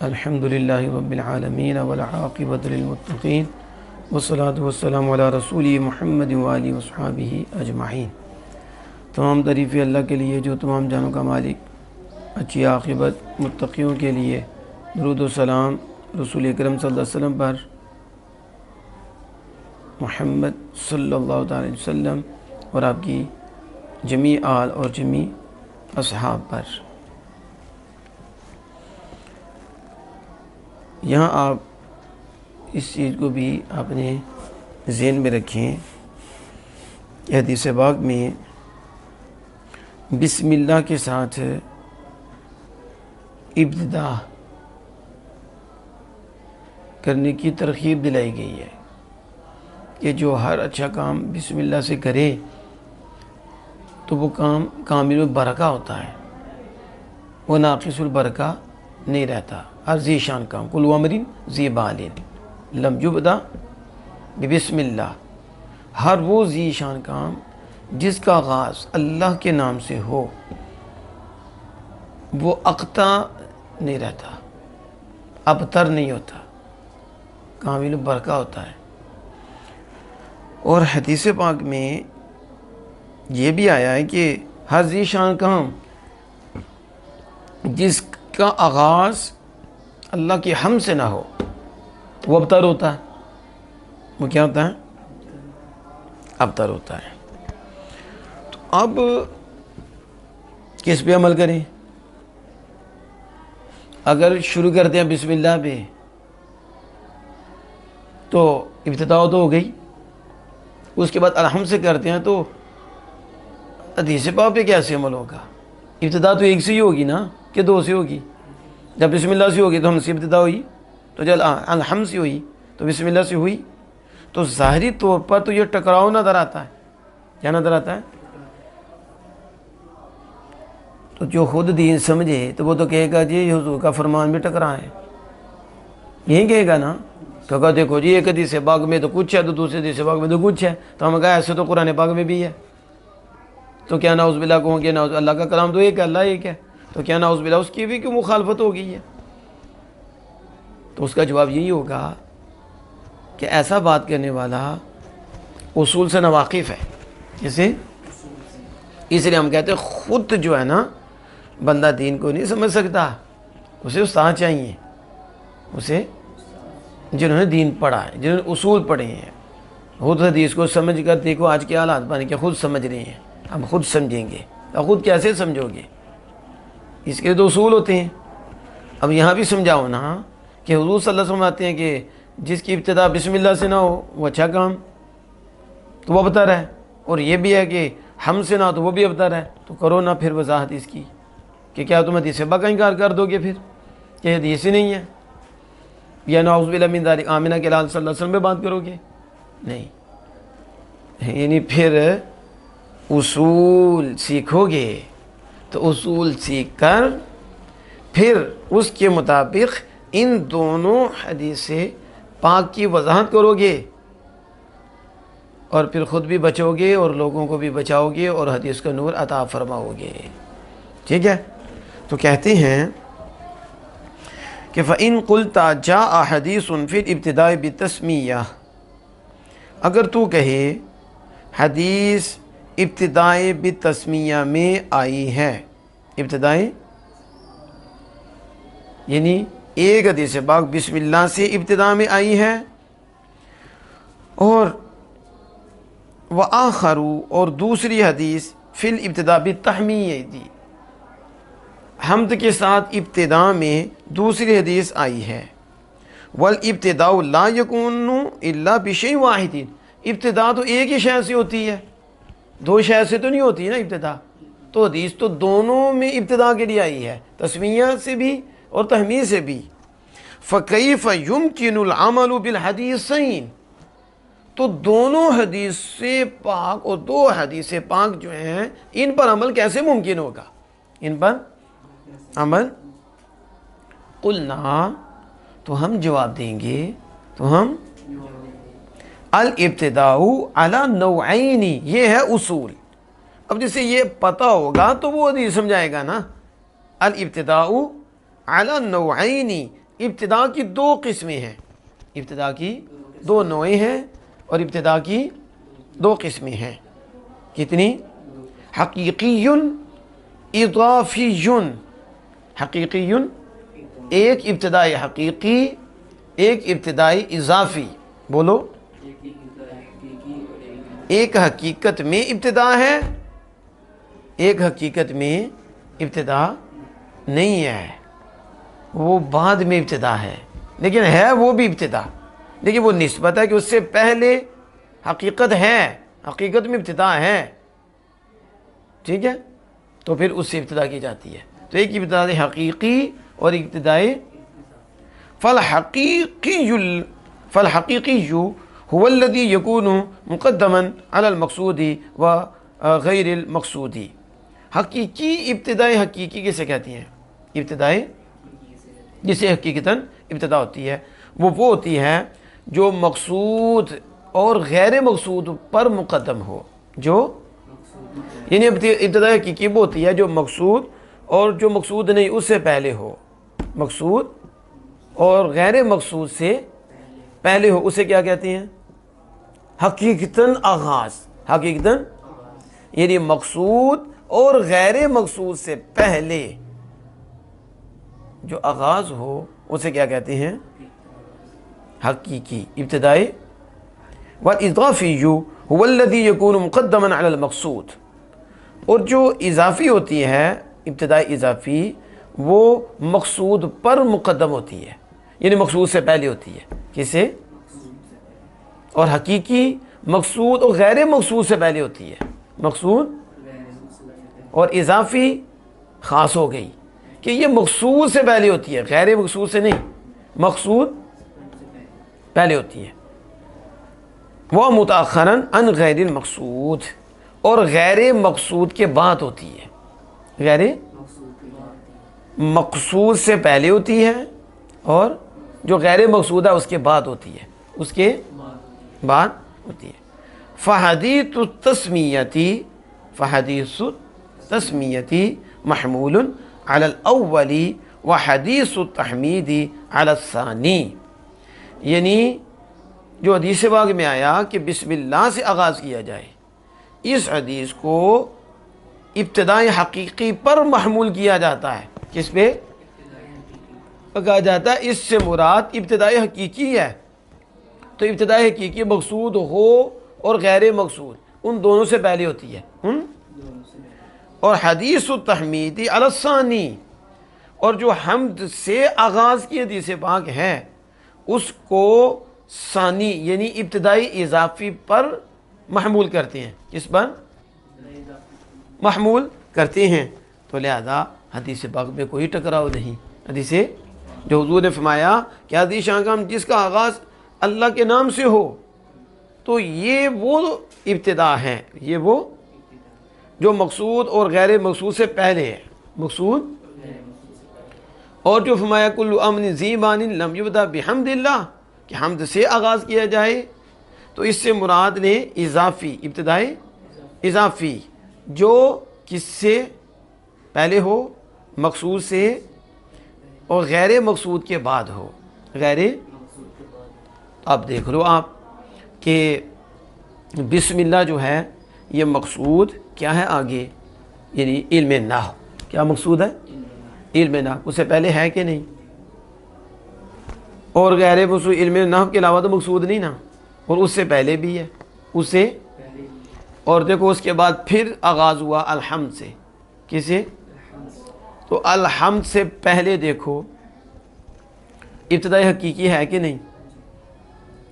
الحمدللہ رب العالمین والعاقبۃ للمتقین والصلاۃ والسلام علی رسول محمد وآلہ وصحبہ اجمعین۔ تمام تعریفیں اللہ کے لیے جو تمام جانوں کا مالک، اچھی عاقبت متقیوں کے لیے۔ درود و سلام رسول اکرم صلی اللہ علیہ وسلم پر، محمد صلی اللہ تعالی وسلم اور آپ کی جمیع آل اور جمیع اصحاب پر۔ یہاں آپ اس چیز کو بھی اپنے ذہن میں رکھیں کہ حدیث پاک میں بسم اللہ کے ساتھ ابتدا کرنے کی ترغیب دلائی گئی ہے کہ جو ہر اچھا کام بسم اللہ سے کرے تو وہ کام کامل البرکہ ہوتا ہے، وہ ناقص البرکہ نہیں رہتا۔ ہر ذی شان کام، کل امرٍ ذی بال لم یبدأ بسم اللہ، ہر وہ ذی شان کام جس کا آغاز اللہ کے نام سے ہو وہ اقتا نہیں رہتا، ابتر نہیں ہوتا، کامل برکہ ہوتا ہے۔ اور حدیث پاک میں یہ بھی آیا ہے کہ ہر ذی شان کام جس کا آغاز اللہ کی حمد سے نہ ہو وہ ابتر ہوتا ہے۔ وہ کیا ہوتا ہے؟ ابتر ہوتا ہے۔ تو اب کس پہ عمل کریں؟ اگر شروع کرتے ہیں بسم اللہ پہ تو ابتدا تو ہو گئی، اس کے بعد الحمد سے کرتے ہیں تو حدیث پاک پہ کیسے عمل ہوگا؟ ابتدا تو ایک سے ہی ہوگی نا کہ دو سے ہوگی؟ جب بسم اللہ سے ہوگی تو ہم سے ابتدا ہوئی، تو جب الحمد سے ہوئی تو بسم اللہ سے ہوئی، تو ظاہری طور پر تو یہ ٹکراؤ نظر آتا ہے۔ کیا نظر آتا ہے؟ تو جو خود دین سمجھے تو وہ تو کہے گا جی حضور کا فرمان بھی ٹکرا ہے، یہی کہے گا نا۔ کہا دیکھو جی ایک حدیث پاک میں تو کچھ ہے تو دوسرے حدیث پاک میں تو کچھ ہے، تو ہم کہا ایسے تو قرآن پاک میں بھی ہے، تو کیا نعوذ باللہ کہوں گے نعوذ، اللہ کا کلام تو ایک ہے، اللہ ایک ہے، تو کیا نعوذ باللہ اس کی بھی کیوں مخالفت ہو گئی ہے؟ تو اس کا جواب یہی ہوگا کہ ایسا بات کرنے والا اصول سے ناواقف ہے۔ جیسے اس لیے ہم کہتے ہیں خود جو ہے نا بندہ دین کو نہیں سمجھ سکتا، اسے استاد چاہیے، اسے جنہوں نے دین پڑھا ہے، جنہوں نے اصول پڑھے ہیں۔ خود حدیث کو سمجھ کر دیکھو آج کے حالات بن کے خود سمجھ رہے ہیں، ہم خود سمجھیں گے، تو خود کیسے سمجھو گے؟ اس کے تو اصول ہوتے ہیں۔ اب یہاں بھی سمجھاؤ نا کہ حضور صلی اللہ علیہ وسلم آتے ہیں کہ جس کی ابتدا بسم اللہ سے نہ ہو وہ اچھا کام تو وہ ابتر ہے، اور یہ بھی ہے کہ ہم سے نہ ہو تو وہ بھی ابتر ہے۔ تو کرو نا پھر وضاحت اس کی کہ کیا تم حدیث پاک کا انکار کر دو گے پھر کہ حدیث ہی نہیں ہے، یا نعوذ باللہ من ذالک آمنہ کے لال صلی اللہ علیہ وسلم پہ بات کرو گے؟ نہیں، یعنی پھر اصول سیکھو گے تو اصول سیکھ کر پھر اس کے مطابق ان دونوں حدیث پاک کی وضاحت کرو گے، اور پھر خود بھی بچو گے اور لوگوں کو بھی بچاؤ گے اور حدیث کا نور عطا فرماؤ گے۔ ٹھیک ہے؟ تو کہتے ہیں کہ فَإِن قُلْتَ جَاءَ حَدِيثٌ فِي الْإِبْتِدَاءِ بِالتَّسْمِيَّةِ، اگر تو کہے حدیث ابتدائے بالتسمیہ میں آئی ہے، ابتدائے یعنی ایک حدیث پاک بسم اللہ سے ابتدا میں آئی ہے، اور وآخر، اور دوسری حدیث فی الابتداء بالتحمیہ، حمد کے ساتھ ابتدا میں دوسری حدیث آئی ہے، والابتداء لا یکون الا بشیء واحد، ابتدا تو ایک ہی شے سے ہوتی ہے، دو شے سے تو نہیں ہوتی نا ابتدا، تو حدیث تو دونوں میں ابتدا کے لیے آئی ہے، تسمیہ سے بھی اور تحمید سے بھی۔ فَكَيْفَ يُمْكِنُ الْعَمَلُ بِالْحَدِيثَيْنِ، تو دونوں حدیث پاک اور دو حدیث پاک جو ہیں ان پر عمل کیسے ممکن ہوگا؟ ان پر عمل قلنا، تو ہم جواب دیں گے، تو ہم الابتداء علی نوعین، یہ ہے اصول۔ اب جسے یہ پتہ ہوگا تو وہ حدیث سمجھائے گا نا۔ الابتداء علی نوعین، ابتدا کی دو قسمیں ہیں، ابتدا کی دو نوعیں ہیں اور ابتدا کی دو قسمیں ہیں۔ کتنی؟ حقیقی اضافی۔ حقیقی ایک ابتدائی حقیقی، ایک ابتدائی اضافی۔ بولو، ایک حقیقت میں ابتدا ہے، ایک حقیقت میں ابتدا نہیں ہے، وہ بعد میں ابتدا ہے، لیکن ہے وہ بھی ابتدا، لیکن وہ نسبت ہے کہ اس سے پہلے حقیقت ہے، حقیقت میں ابتدا ہے، ٹھیک ہے؟ تو پھر اس سے ابتدا کی جاتی ہے۔ تو ایک ابتدائی حقیقی اور ابتدائی فالحقیقی هو الذي يكون مقدما على المقصود وغیر المقصود۔ حقیقی ابتدائی حقیقی کسے کہتی ہیں؟ ابتدائی جسے حقیقتاً ابتدا ہوتی ہے وہ ہوتی ہے جو مقصود اور غیر مقصود پر مقدم ہو، جو یعنی ابتدائی حقیقی وہ ہوتی ہے جو مقصود اور جو مقصود نہیں اس سے پہلے ہو، مقصود اور غیر مقصود سے پہلے ہو، اسے کیا کہتے ہیں؟ حقیقتاً آغاز۔ حقیقتاً یعنی مقصود اور غیر مقصود سے پہلے جو آغاز ہو اسے کیا کہتے ہیں؟ حقیقی، ابتدائی۔ والإضافی هو الذي يكون مقدما على المقصود، اور جو اضافی ہوتی ہے، ابتدائی اضافی، وہ مقصود پر مقدم ہوتی ہے، یعنی مقصود سے پہلے ہوتی ہے۔ کسے؟ اور حقیقی مقصود اور غیر مقصود سے پہلے ہوتی ہے، مقصود اور اضافی خاص ہو گئی کہ یہ مقصود سے پہلے ہوتی ہے، غیر مقصود سے نہیں، مقصود پہلے ہوتی ہے۔ وہ متأخراً عن غیر المقصود، اور غیر مقصود کے بعد ہوتی ہے، غیر مقصود سے پہلے ہوتی ہے اور جو غیر مقصود ہے اس کے بعد ہوتی ہے، اس کے بعد ہوتی ہے۔ فحدیث التسمیتی محمول علی الاول وحدیث التحمید علی الثانی، یعنی جو حدیث پاک میں آیا کہ بسم اللہ سے آغاز کیا جائے، اس حدیث کو ابتدائی حقیقی پر محمول کیا جاتا ہے۔ کس پہ کہا جاتا ہے؟ اس سے مراد ابتدائی حقیقی ہے، تو ابتدائی حقیقی مقصود ہو اور غیر مقصود ان دونوں سے پہلے ہوتی ہے۔ اور حدیث التحمیدی علی الثانی، اور جو حمد سے آغاز کی حدیث پاک ہے اس کو ثانی یعنی ابتدائی اضافی پر محمول کرتے ہیں۔ کس پر محمول کرتے ہیں؟ تو لہذا حدیث پاک میں کوئی ٹکراؤ نہیں۔ حدیث جو حضور نے فرمایا کہ حدیث شاہکام جس کا آغاز اللہ کے نام سے ہو، تو یہ وہ ابتدا ہے، یہ وہ جو مقصود اور غیر مقصود سے پہلے ہے، مقصود اور جو فرمایا کل امن ذیبان لم یبدا بحمد اللہ، کہ حمد سے آغاز کیا جائے، تو اس سے مراد نے اضافی، ابتدائی اضافی جو کس سے پہلے ہو، مقصود سے اور غیر مقصود کے بعد ہو، غیر۔ اب دیکھ لو آپ کہ بسم اللہ جو ہے یہ مقصود کیا ہے آگے، یعنی علم نحو، کیا مقصود ہے؟ علم نحو، اس سے پہلے ہے کہ نہیں؟ اور غیر مقصود علم نحو کے علاوہ تو مقصود نہیں نا، اور اس سے پہلے بھی ہے، اس سے، اور دیکھو اس کے بعد پھر آغاز ہوا الحمد سے، کسے؟ تو الحمد سے پہلے دیکھو ابتدائی حقیقی ہے کہ نہیں؟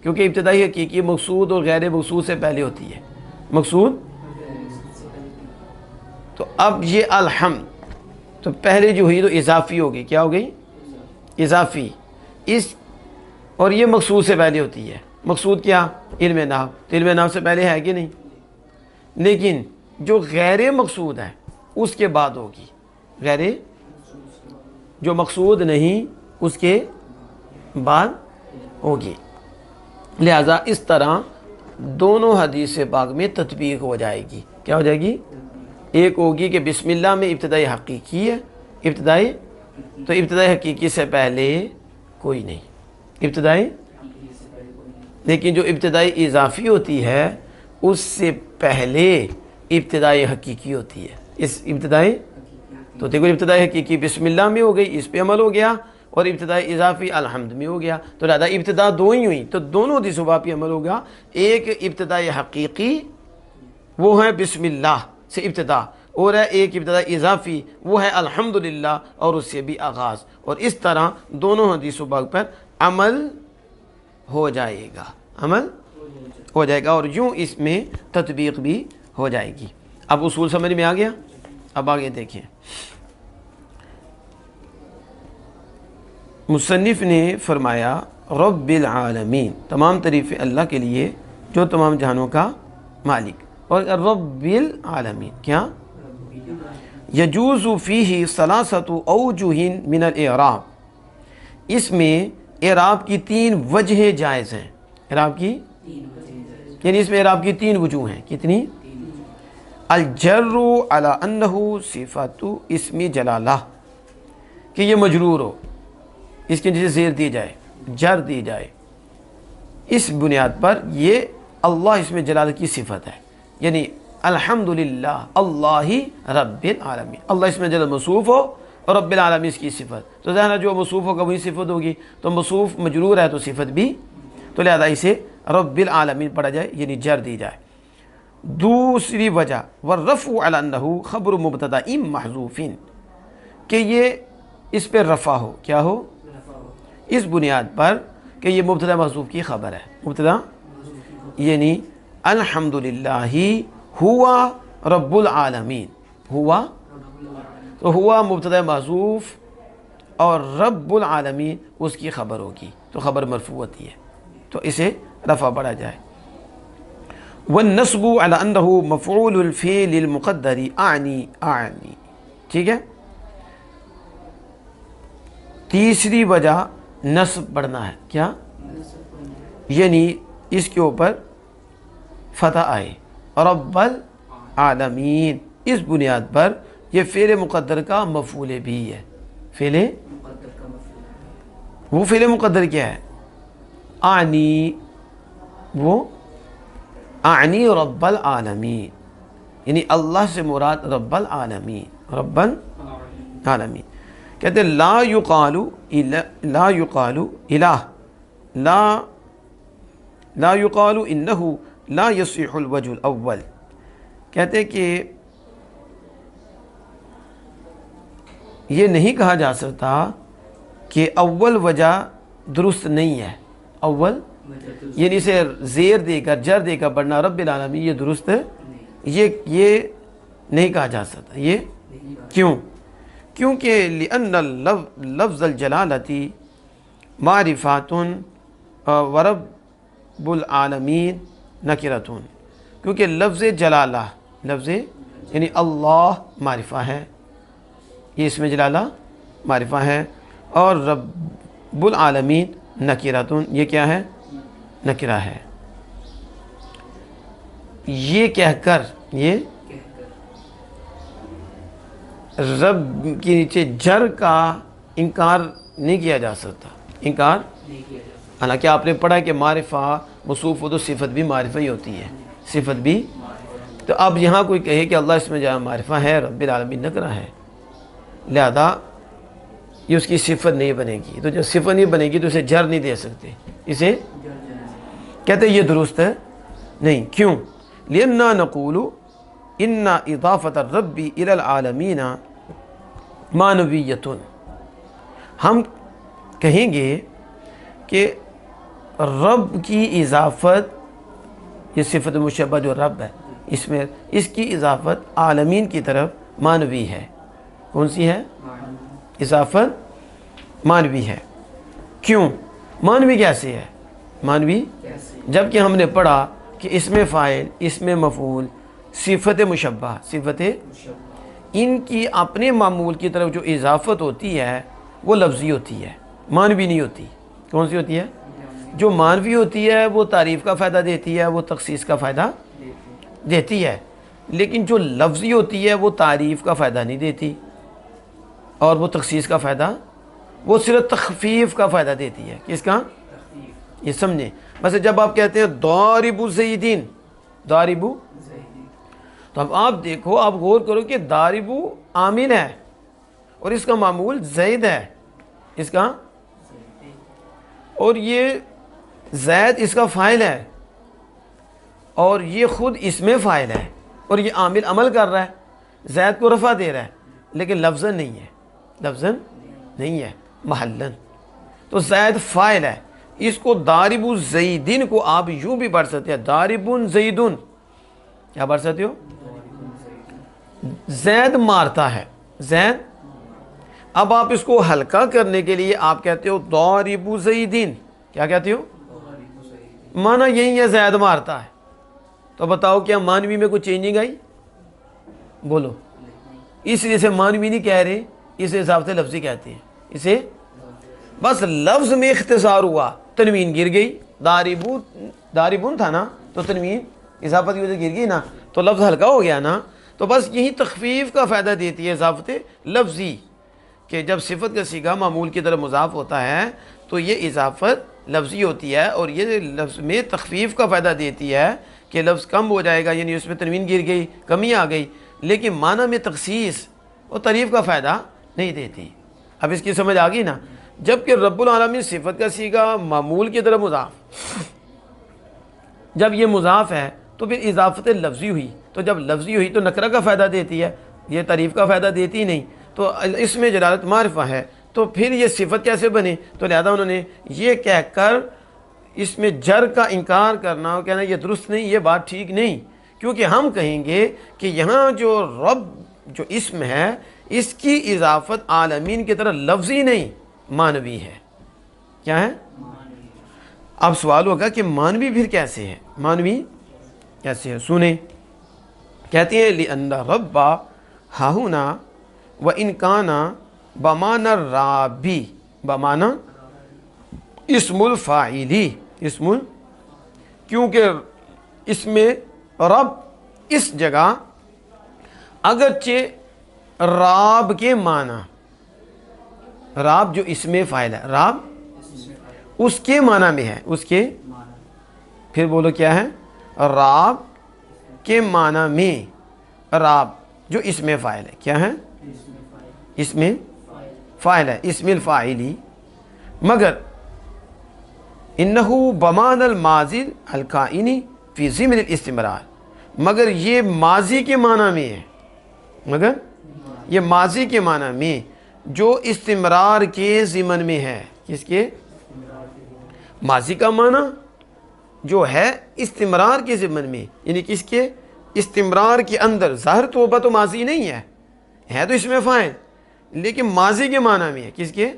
کیونکہ ابتدائی حقیقی مقصود اور غیر مقصود سے پہلے ہوتی ہے، مقصود۔ تو اب یہ الحمد تو پہلے جو ہوئی تو اضافی ہو گئی، کیا ہو گئی؟ اضافی، اس، اور یہ مقصود سے پہلے ہوتی ہے۔ مقصود کیا؟ علم نحو، تو علم نحو سے پہلے ہے کہ نہیں؟ لیکن جو غیر مقصود ہے اس کے بعد ہوگی، غیر جو مقصود نہیں اس کے بعد ہوگی۔ لہذا اس طرح دونوں حدیث پاک میں تطبیق ہو جائے گی۔ کیا ہو جائے گی؟ ایک ہوگی کہ بسم اللہ میں ابتدائی حقیقی ہے، ابتدائی، تو ابتدائی حقیقی سے پہلے کوئی نہیں. ابتدائی، لیکن جو ابتدائی اضافی ہوتی ہے اس سے پہلے ابتدائی حقیقی ہوتی ہے. اس ابتدائی تو دیکھو ابتدائی حقیقی بسم اللہ میں ہو گئی، اس پہ عمل ہو گیا، اور ابتدائی اضافی الحمد میں ہو گیا. تو لہذا ابتدا دو ہی ہوئی، تو دونوں حدیث و باب پہ عمل ہوگا. ایک ابتدائی حقیقی وہ ہے بسم اللہ سے ابتدا، اور ہے ایک ابتدائی اضافی وہ ہے الحمدللہ اور اس سے بھی آغاز. اور اس طرح دونوں حدیث و باب پر عمل ہو جائے گا، عمل ہو جائے گا، اور یوں اس میں تطبیق بھی ہو جائے گی. اب اصول سمجھ میں آ گیا. اب آگے دیکھیں، مصنف نے فرمایا رب العالمین، تمام تعریفیں اللہ کے لیے جو تمام جہانوں کا مالک. اور رب العالمین کیا یجوز فیہ ثلاثۃ اوجہ من الاعراب، اس میں اعراب کی 3 وجہیں جائز ہیں. اعراب کی یعنی اس میں اعراب کی 3 وجوہ ہیں. کتنی؟ الجر علی انہ صفت اسم جلالہ، کہ یہ مجرور ہو، اس کے نیچے زیر دی جائے، جر دی جائے، اس بنیاد پر یہ اللہ اسم جلالہ کی صفت ہے. یعنی الحمدللہ اللہ رب العالمین، اللہ اسم جلالہ موصوف ہو اور رب العالمین اس کی صفت. تو ظاہر جو موصوف ہوگا وہی صفت ہوگی، تو موصوف مجرور ہے تو صفت بھی، تو لہذا اسے رب العالمین پڑھا جائے، یعنی جر دی جائے. دوسری وجہ والرفع علی انہ خبر مبتدا محذوف، کہ یہ اس پہ رفع ہو، کیا ہو؟ اس بنیاد پر کہ یہ مبتدا محذوف کی خبر ہے. مبتدا یعنی الحمدللہ ہوا رب العالمین، ہوا تو ہوا مبتدا محذوف اور رب العالمین اس کی خبر ہوگی، تو خبر مرفوع ہوتی ہے، تو اسے رفع پڑھا جائے. والنصب على انه مفعول الفعل المقدر اعنی، ٹھیک ہے. تیسری وجہ نصب پڑھنا ہے، کیا؟ یعنی اس کے اوپر فتح آئے، رب العالمین، اس بنیاد پر یہ فعل مقدر کا مفعول بھی ہے. فعل وہ فعل مقدر کیا ہے؟ اعنی، وہ اعنی رب العالمین، یعنی اللہ سے مراد رب العالمین، رب العالمین. کہتے ہیں لا یقال الہ، لا یقال انہ لا یصح الوجہ الاول. کہتے ہیں کہ یہ نہیں کہا جا سکتا کہ اول وجہ درست نہیں ہے. اول یعنی اسے زیر دے کر جر دے کر پڑھنا رب العالمین، یہ درست یہ نہیں کہا جا سکتا. یہ کیوں؟ کیونکہ لأن لفظ الجلالتی معرفات ورب العالمین نکرتون، کیونکہ لفظ جلالہ، لفظ یعنی اللہ معرفہ ہے، یہ اسم جلالہ معرفہ ہے، اور رب العالمین نکرتون، یہ کیا ہے؟ نکرہ ہے. یہ کہہ کر یہ رب کے نیچے جر کا انکار نہیں کیا جا سکتا، انکار. حالانکہ آپ نے پڑھا کہ معرفہ موصوف ہو تو صفت بھی معرفہ ہی ہوتی ہے، صفت بھی. تو اب یہاں کوئی کہے کہ اللہ اس میں جہاں معرفہ ہے، رب العالمین نکرہ ہے، لہذا یہ اس کی صفت نہیں بنے گی. تو جب صفت نہیں بنے گی تو اسے جر نہیں دے سکتے، اسے کہتے ہیں یہ درست ہے نہیں. کیوں؟ لِأَنَّا نَقُولُ إِنَّ إِضَافَةَ الرَّبِّ إِلَى الْعَالَمِينَ مَعْنَوِيَّةٌ، ہم کہیں گے کہ رب کی اضافت، یہ صفت مشبہ جو رب ہے اس میں، اس کی اضافت عالمین کی طرف معنوی ہے. کون سی ہے؟ اضافت معنوی ہے. کیوں معنوی کیسے ہے؟ معنوی جبکہ ہم نے پڑھا کہ اسم فاعل، اسم مفعول، صفت مشبہ، صفت ان کی اپنے معمول کی طرف جو اضافت ہوتی ہے وہ لفظی ہوتی ہے، معنوی نہیں ہوتی. کون سی ہوتی ہے؟ جو معنوی ہوتی ہے وہ تعریف کا فائدہ دیتی ہے، وہ تخصیص کا فائدہ دیتی ہے، لیکن جو لفظی ہوتی ہے وہ تعریف کا فائدہ نہیں دیتی اور وہ تخصیص کا فائدہ وہ صرف تخفیف کا فائدہ دیتی ہے. کس کا؟ یہ سمجھیں. بس جب آپ کہتے ہیں ضارب زیدین، ضارب، تو اب آپ دیکھو، آپ غور کرو کہ ضارب عامل ہے اور اس کا معمول زید ہے، اس کا، اور یہ زید اس کا فاعل ہے اور یہ خود اس میں فاعل ہے اور یہ عامل عمل کر رہا ہے، زید کو رفع دے رہا ہے، لیکن لفظاً نہیں ہے، لفظاً نہیں ہے، محلاً. تو زید فاعل ہے. اس کو ضارب زیدین کو آپ یوں بھی پڑھ سکتے ہیں، ضارب زیدن. کیا پڑھ سکتے ہو؟ زید مارتا ہے، زید. اب آپ اس کو ہلکا کرنے کے لیے آپ کہتے ہو ضارب زیدین. کیا کہتے ہو؟ معنی یہی ہے، زید مارتا ہے. تو بتاؤ کیا مانوی میں کوئی چینجنگ آئی؟ بولو. اس لیے سے مانوی نہیں کہہ رہے، اس حساب سے لفظی کہتے ہیں. اسے بس لفظ میں اختصار ہوا، تنوین گر گئی. ضاربون تھا نا، تو تنوین اضافت کی وجہ سے گر گئی نا، تو لفظ ہلکا ہو گیا نا. تو بس یہی تخفیف کا فائدہ دیتی ہے اضافت لفظی، کہ جب صفت کا صیغہ معمول کی طرف مضاف ہوتا ہے تو یہ اضافت لفظی ہوتی ہے اور یہ لفظ میں تخفیف کا فائدہ دیتی ہے کہ لفظ کم ہو جائے گا، یعنی اس میں تنوین گر گئی، کمی آ گئی، لیکن معنی میں تخصیص اور تعریف کا فائدہ نہیں دیتی. اب اس کی سمجھ آ گئی نا. جبکہ رب العالمین صفت کا صیغہ معمول کی طرف مضاف، جب یہ مضاف ہے تو پھر اضافت لفظی ہوئی، تو جب لفظی ہوئی تو نکرہ کا فائدہ دیتی ہے، یہ تعریف کا فائدہ دیتی نہیں. تو اس میں جلالت معرفہ ہے، تو پھر یہ صفت کیسے بنے؟ تو لہذا انہوں نے یہ کہہ کر اس میں جر کا انکار کرنا اور کہنا یہ درست نہیں، یہ بات ٹھیک نہیں. کیونکہ ہم کہیں گے کہ یہاں جو رب جو اسم ہے اس کی اضافت عالمین کی طرح لفظی نہیں، مانوی ہے. کیا ہے؟ اب سوال ہوگا کہ مانوی پھر کیسے ہے؟ مانوی کیسے ہے؟ سنیں. کہتے ہیں لِأَنَّ رَبَّ ہاہُنَا وَإِنْ كَانَ بَمَانَ الرَّابِّ، بمعنی اسم الفاعلی، اسم کیونکہ اس میں رب اس جگہ اگرچہ راب کے معنی، راب جو اسم فاعل ہے، راب اس کے معنی میں ہے، اس کے، پھر بولو کیا ہے؟ راب کے معنی میں، راب جو اسم فاعل ہے، کیا ہے؟ اسم فاعل ہے، اسم الفاعلی. مگر انہو بمان الماضی الکائنی فی ضمن الاستمرار، مگر یہ ماضی کے معنی میں ہے، مگر یہ ماضی کے معنی میں جو استمرار کے ضمن میں ہے. کس کے؟ ماضی کا معنی جو ہے استمرار کے ضمن میں، یعنی کس کے؟ استمرار کے اندر. ظاہر توبہ تو ماضی نہیں ہے تو اس میں فاعل، لیکن ماضی کے معنی میں ہے. کس کے؟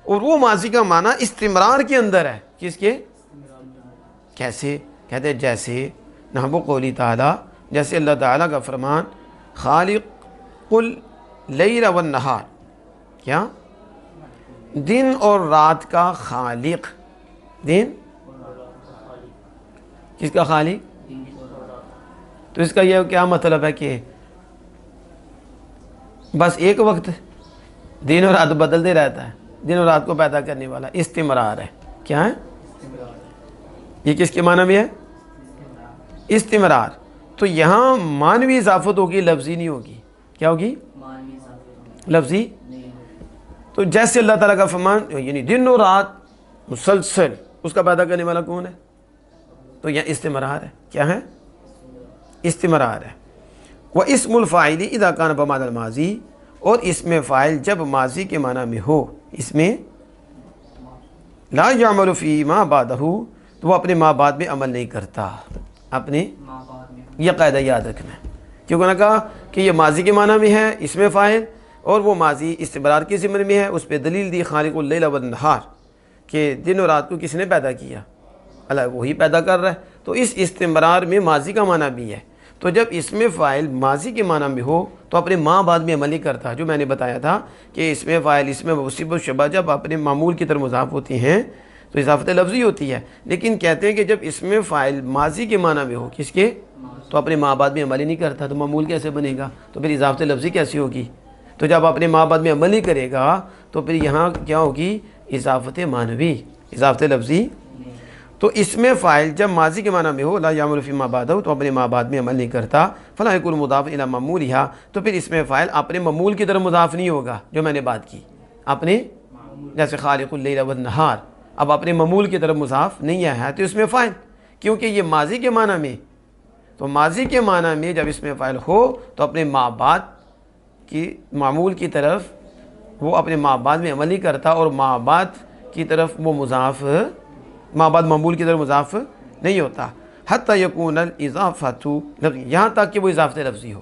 اور وہ ماضی کا معنی استمرار کے اندر ہے. کس کے؟ کیسے؟ کہتے ہیں جیسے نحو قولی تعالی، جیسے اللہ تعالیٰ کا فرمان خالق اللیل والنہار، کیا؟ دن اور رات کا خالق. دن کس کا خالق؟ تو اس کا یہ کیا مطلب ہے کہ بس ایک وقت دن اور رات بدلتے رہتا ہے؟ دن اور رات کو پیدا کرنے والا استمرار ہے. کیا ہے؟ یہ کس کے معنی میں ہے؟ استمرار. تو یہاں معنوی اضافت ہوگی، لفظی نہیں ہوگی. کیا ہوگی؟ لفظی. تو جیسے اللہ تعالیٰ کا فرمان یعنی دن اور رات مسلسل، اس کا پیدا کرنے والا کون ہے؟ تو یہ استمرار ہے. کیا ہے؟ استمرار ہے. وَاسْمُ الْفَاعِلِ اِذَا كَانَ بِمَعْنَى الْمَاضِي، اور اس میں فاعل جب ماضی کے معنی میں ہو، اس میں لا يعمل فی ما بعدہ، تو وہ اپنے ما بعد میں عمل نہیں کرتا. اپنے یہ قاعدہ یاد رکھنا ہے، کیونکہ نے کہا کہ یہ ماضی کے معنی میں ہے، اس میں فاعل، اور وہ ماضی استمرار کے ضمن میں ہے. اس پہ دلیل دی خالق اللیل والنہار، کہ دن اور رات کو کس نے پیدا کیا؟ اللہ وہی پیدا کر رہا ہے. تو اس استمرار میں ماضی کا معنی بھی ہے. تو جب اس میں فاعل ماضی کے معنی میں ہو تو اپنے ما بعد میں عمل ہی کرتا، جو میں نے بتایا تھا کہ اس میں فاعل، اس میں موصوف و شبہ جب اپنے معمول کی طرف مضاف ہوتی ہیں تو اضافت لفظی ہوتی ہے. لیکن کہتے ہیں کہ جب اس میں فاعل ماضی کے معنی میں ہو، کس کے؟ تو اپنے ما بعد میں عمل ہی نہیں کرتا، تو معمول کیسے بنے گا؟ تو پھر اضافت لفظی کیسی ہوگی؟ تو جب اپنے ما بعد میں عمل ہی کرے گا تو پھر یہاں کیا ہوگی؟ اضافت معنوی، اضافت لفظی. تو اس میں فاعل جب ماضی کے معنی میں ہو، لا یعمل فی ما بعدہ، تو اپنے ما بعد میں عمل نہیں کرتا، فلا یکون مضاف الی ممولھا، تو پھر اس میں فاعل اپنے ممول کی طرف مضاف نہیں ہوگا. جو میں نے بات کی اپنے، جیسے خالق اللیل والنہار، اب اپنے ممول کی طرف مضاف نہیں ہے تو اس میں فاعل، کیونکہ یہ ماضی کے معنی میں، تو ماضی کے معنی میں جب اس میں فاعل ہو تو اپنے ما بعد کی معمول کی طرف وہ اپنے ما بعد میں عمل نہیں کرتا، اور ما بعد کی طرف وہ مضاف، ما بعد معمول کی طرف مضاف نہیں ہوتا. حتی یکون الاضافۃ، یہاں تک کہ وہ اضافت لفظی ہو،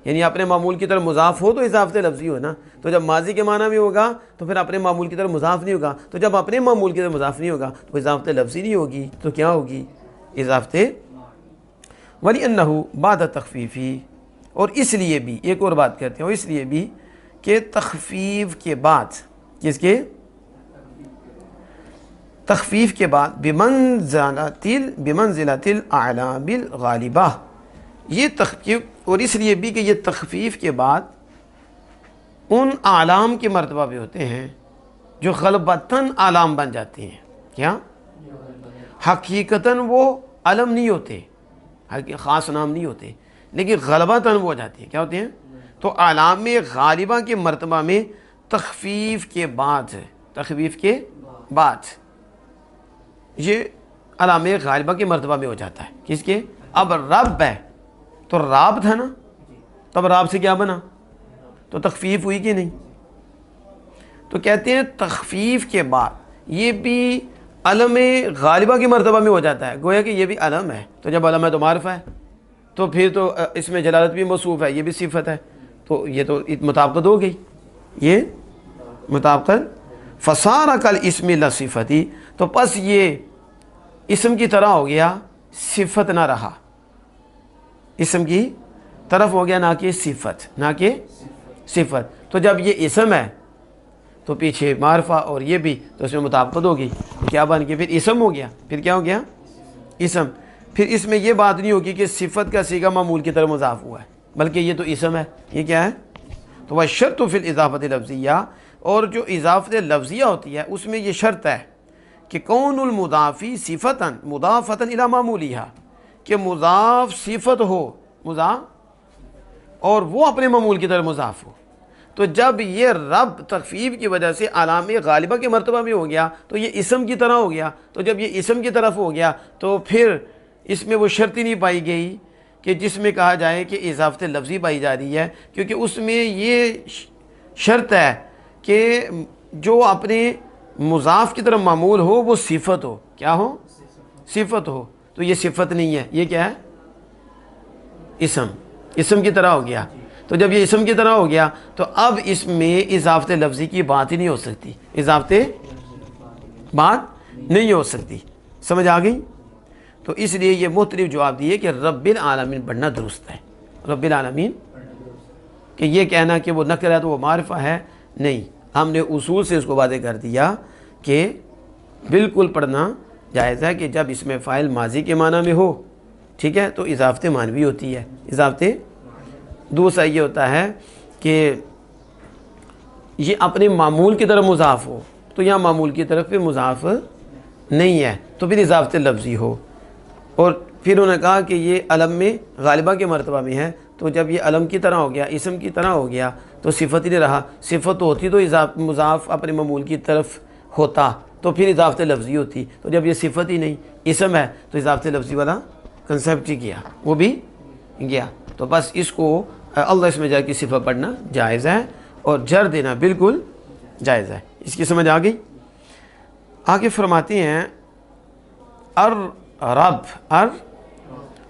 یعنی اپنے معمول کی طرف مضاف ہو تو اضافت لفظی ہو نا. تو جب ماضی کے معنی میں ہوگا تو پھر اپنے معمول کی طرف مضاف نہیں ہوگا، تو جب اپنے معمول کی طرف مضاف نہیں ہوگا تو اضافت لفظی نہیں ہوگی، تو کیا ہوگی؟ اضافت. وَلِأَنَّهُ بعد تخفیفی، اور اس لیے بھی ایک اور بات کرتے ہیں، اس لیے بھی کہ تخفیف کے بعد، کس کے؟ تخفیف کے بعد بمنزلۃ الاعلام الغالبہ، یہ تخفیف، اور اس لیے بھی کہ یہ تخفیف کے بعد ان اعلام کے مرتبہ پہ ہوتے ہیں جو غلبتاً اعلام بن جاتے ہیں. کیا؟ حقیقتاً وہ علم نہیں ہوتے، خاص نام نہیں ہوتے، لیکن غلبتاً وہ ہو جاتے ہیں. کیا ہوتے ہیں؟ تو اعلام غالبہ کے مرتبہ میں تخفیف کے بعد، تخفیف کے بعد یہ علام غالبہ کے مرتبہ میں ہو جاتا ہے. کس کے؟ اب رب ہے تو راب تھا نا، تب راب سے کیا بنا؟ تو تخفیف ہوئی کہ نہیں؟ تو کہتے ہیں تخفیف کے بعد یہ بھی علم غالبہ کے مرتبہ میں ہو جاتا ہے، گویا کہ یہ بھی علم ہے. تو جب علم ہے تو معرفہ ہے، تو پھر تو اس میں جلالت بھی موصوف ہے، یہ بھی صفت ہے، تو یہ تو مطابقت ہو گئی، یہ مطابقت. فصار کالاسم لا صفتی، تو پس یہ اسم کی طرح ہو گیا، صفت نہ رہا، اسم کی طرف ہو گیا نہ کہ صفت، نہ کہ صفت. تو جب یہ اسم ہے تو پیچھے معرفہ اور یہ بھی، تو اس میں مطابقت ہوگی، کیا بن گیا؟ پھر اسم ہو گیا. پھر کیا ہو گیا؟ اسم. پھر اس میں یہ بات نہیں ہوگی کہ صفت کا صیغہ معمول کی طرف مضاف ہوا ہے، بلکہ یہ تو اسم ہے. یہ کیا ہے؟ تو وہ شرط فی الاضافۃ لفظیہ، اور جو اضافت لفظیہ ہوتی ہے اس میں یہ شرط ہے کہ کون المضافی صفتاً مضافتاً الی معمولھا، کہ مضاف صفت ہو، مضاف، اور وہ اپنے معمول کی طرف مضاف ہو. تو جب یہ رب تخفیف کی وجہ سے علام غالبہ کے مرتبہ میں ہو گیا تو یہ اسم کی طرح ہو گیا. تو جب یہ اسم کی طرف ہو گیا تو پھر اس میں وہ شرط ہی نہیں پائی گئی کہ جس میں کہا جائے کہ اضافت لفظی پائی جا رہی ہے، کیونکہ اس میں یہ شرط ہے کہ جو اپنے مضاف کی طرف معمول ہو وہ صفت ہو. کیا ہو؟ صفت ہو. تو یہ صفت نہیں ہے، یہ کیا ہے؟ اسم کی طرح ہو گیا. تو جب یہ اسم کی طرح ہو گیا تو اب اس میں اضافت لفظی کی بات ہی نہیں ہو سکتی، اضافت بات نہیں ہو سکتی. سمجھ آ گئی؟ تو اس لیے یہ مختلف جواب دیے کہ رب العالمین پڑھنا درست ہے. رب العالمین، کہ یہ کہنا کہ وہ نکرہ ہے تو وہ معرفہ ہے، نہیں. ہم نے اصول سے اس کو واضح کر دیا کہ بالکل پڑھنا جائز ہے کہ جب اس میں فاعل ماضی کے معنی میں ہو، ٹھیک ہے، تو اضافت معنوی ہوتی ہے. اضافت دوسرا یہ ہوتا ہے کہ یہ اپنے معمول کی طرف مضاف ہو، تو یہاں معمول کی طرف پہ مضاف نہیں ہے تو پھر اضافت لفظی ہو. اور پھر انہوں نے کہا کہ یہ علم میں غالبہ کے مرتبہ میں ہے، تو جب یہ علم کی طرح ہو گیا، اسم کی طرح ہو گیا تو صفت ہی نہیں رہا. صفت ہوتی تو مضاف اپنے معمول کی طرف ہوتا تو پھر اضافت لفظی ہوتی. تو جب یہ صفت ہی نہیں، اسم ہے، تو اضافت لفظی والا کنسیپٹ ہی گیا، وہ بھی گیا. تو بس اس کو اللہ اسم جار کی صفت پڑھنا جائز ہے اور جر دینا بالکل جائز ہے. اس کی سمجھ آ گئی؟ آگے فرماتے ہیں رب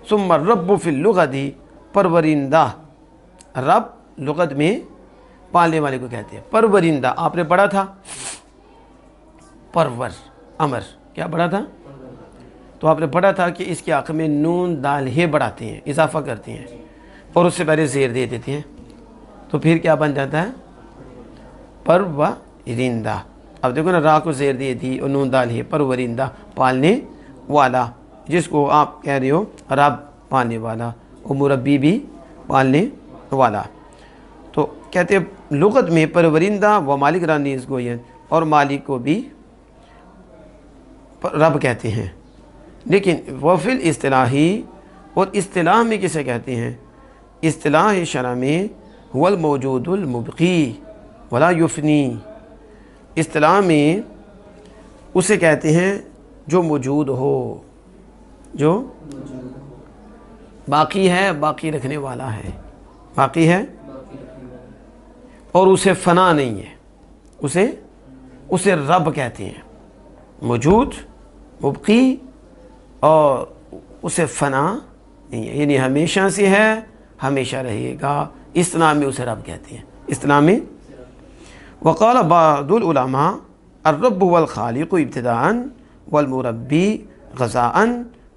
ثم الرب فی اللغت پرورندہ. رب لغت میں پالنے والے کو کہتے ہیں. پرورندہ آپ نے پڑھا تھا، پرور امر، کیا پڑھا تھا؟ تو آپ نے پڑھا تھا کہ اس کے حق میں نون دال ہے بڑھاتے ہیں، اضافہ کرتے ہیں اور اس سے پہلے زیر دے دیتے ہیں، تو پھر کیا بن جاتا ہے؟ پرورندہ. اب دیکھو نا، را کو زیر دے دی اور نون دال ہے، پرورندہ پالنے والا، جس کو آپ کہہ رہے ہو رب پالنے والا، اور مربی بھی پالنے والا. تو کہتے ہیں لغت میں پرورندہ و مالک را نیز گویند، اور مالک کو بھی رب کہتے ہیں، لیکن وفل اصطلاحی، اور اصطلاح میں کسے کہتے ہیں؟ اصطلاح شرع میں هو الموجود المبقی ولا یفنی، اصطلاح میں اسے کہتے ہیں جو موجود ہو، جو باقی ہے، باقی رکھنے والا ہے، باقی ہے اور اسے فنا نہیں ہے، اسے رب کہتے ہیں، موجود، مبقی، اور اسے فنا نہیں ہے، یعنی ہمیشہ سے ہے، ہمیشہ رہے گا، اصطلاح میں اسے رب کہتے ہیں، اصطلاح میں۔ وقال بعض العلماء الرب والخالق ابتداء والمربی غذاء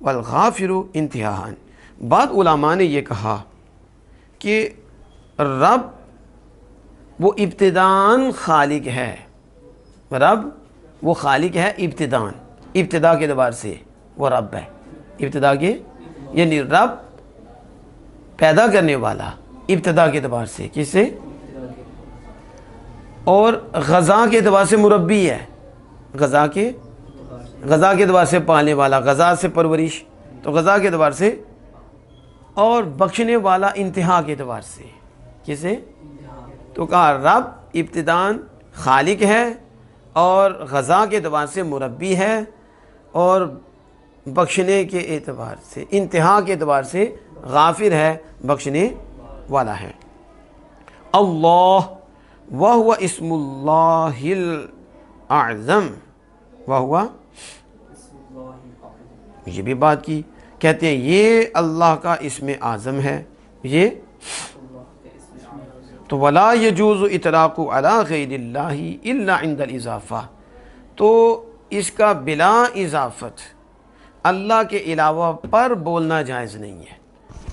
والغافر انتہاء، بعض علماء نے یہ کہا کہ رب وہ ابتداءً خالق ہے، رب وہ خالق ہے ابتداءً، ابتدا کے اعتبار سے وہ رب ہے، ابتدا کے یعنی رب پیدا کرنے والا ابتدا کے اعتبار سے، کس سے؟ اور غذا کے اعتبار سے مربی ہے، غذا کے اعتبار سے پالنے والا، غذا سے پرورش، تو غذا کے اعتبار سے، اور بخشنے والا انتہا کے اعتبار سے، کسے؟ تو کہا رب ابتداءً خالق ہے اور غذا کے اعتبار سے مربی ہے اور بخشنے کے اعتبار سے، انتہا کے اعتبار سے غافر ہے، بخشنے والا ہے۔ اللہ وہو اسم اللہ الاعظم، وہو، یہ بھی بات کی، کہتے ہیں یہ اللہ کا اسم اعظم ہے، یہ تو ولا یجوز اطلاق علی غیر اللہ الا عند الاضافہ، تو اس کا بلا اضافت اللہ کے علاوہ پر بولنا جائز نہیں ہے،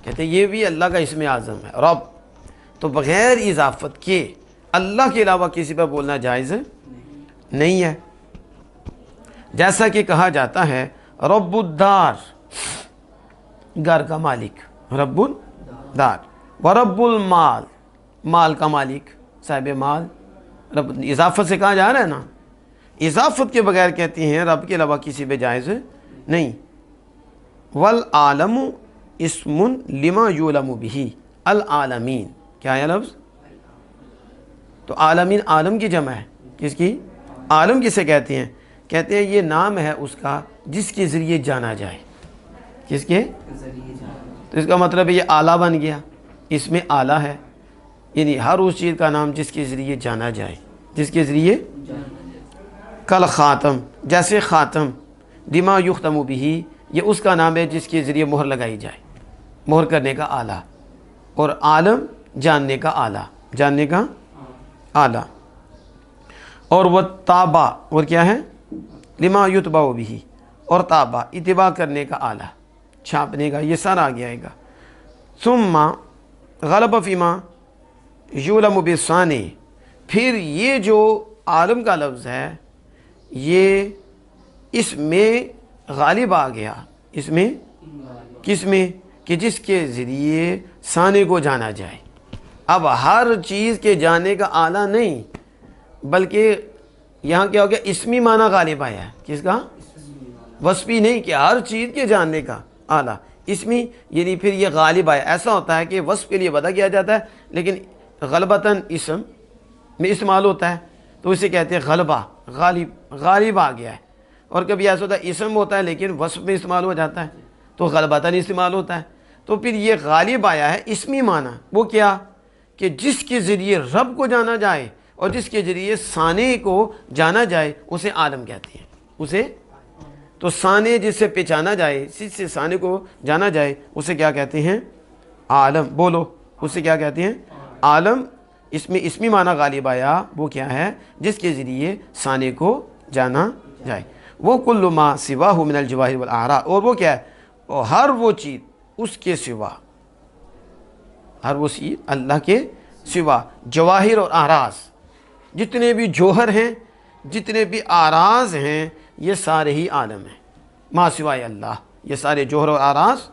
کہتے ہیں یہ بھی اللہ کا اسم اعظم ہے رب، تو بغیر اضافت کے اللہ کے علاوہ کسی پر بولنا جائز نہیں ہے، جیسا کہ کہا جاتا ہے رب الدار، گھر کا مالک، رب الدار، ورب المال، مال کا مالک، صاحب مال، رب، اضافت سے کہا جا رہا ہے نا، اضافت کے بغیر کہتے ہیں رب کے علاوہ کسی پہ جائز نہیں۔ والعالم اسم لما یعلم به، العالمین، کیا ہے لفظ؟ تو عالمین عالم کی جمع ہے، کس کی؟ عالم کسے کہتے ہیں؟ کہتے ہیں یہ نام ہے اس کا جس کے ذریعے جانا جائے، کس کے؟ تو اس کا مطلب ہے یہ آلہ بن گیا، اس میں آلہ ہے، یعنی ہر اس چیز کا نام جس کے ذریعے جانا جائے، جس کے ذریعے، کل خاتم، جیسے خاتم، بما یختم به، یہ اس کا نام ہے جس کے ذریعے مہر لگائی جائے، مہر کرنے کا آلہ، اور عالم جاننے کا آلہ، جاننے کا آلہ، اور وہ تابع، اور کیا ہے؟ لما یتبع به، اور تابع اتباع کرنے کا آلہ، چھاپنے کا، یہ سارا آگے آئے گا۔ ثم غلب فیما یعلم بالثانی، پھر یہ جو عالم کا لفظ ہے یہ اس میں غالب آ گیا، اس میں، کس میں؟ کہ جس کے ذریعے ثانی کو جانا جائے، اب ہر چیز کے جانے کا آلہ نہیں، بلکہ یہاں کیا ہو گیا؟ اسمی معنی غالب آیا ہے، کس کا؟ وصفی نہیں، کہ ہر چیز کے جاننے کا آلہ، اسمی، یعنی پھر یہ غالب آیا۔ ایسا ہوتا ہے کہ وصف کے لیے وضع کیا جاتا ہے لیکن غلبتاً اسم میں استعمال ہوتا ہے، تو اسے کہتے ہیں غلبہ، غالب آ گیا ہے، اور کبھی ایسا ہوتا ہے اسم ہوتا ہے لیکن وصف میں استعمال ہو جاتا ہے تو غلبتاً استعمال ہوتا ہے، تو پھر یہ غالب آیا ہے اسمی معنی، وہ کیا؟ کہ جس کے ذریعے رب کو جانا جائے اور جس کے ذریعے ثانی کو جانا جائے اسے عالم کہتے ہیں، اسے، تو ثانی جس سے پہچانا جائے، جس سے ثانی کو جانا جائے اسے کیا کہتے ہیں؟ عالم، بولو، اسے کیا کہتے ہیں؟ عالم۔ اس میں اسمی معنی غالب آیا، وہ کیا ہے؟ جس کے ذریعے ثانی کو جانا جائے۔ وہ کل ما سواہ من الجواہر والاعراض، اور وہ کیا ہے؟ اور ہر وہ چیز اس کے سوا، ہر وہ چیز اللہ کے سوا، جواہر اور اعراض، جتنے بھی جوہر ہیں، جتنے بھی اعراض ہیں، یہ سارے ہی عالم ہیں، ما سوائے اللہ، یہ سارے جوہر اور اعراض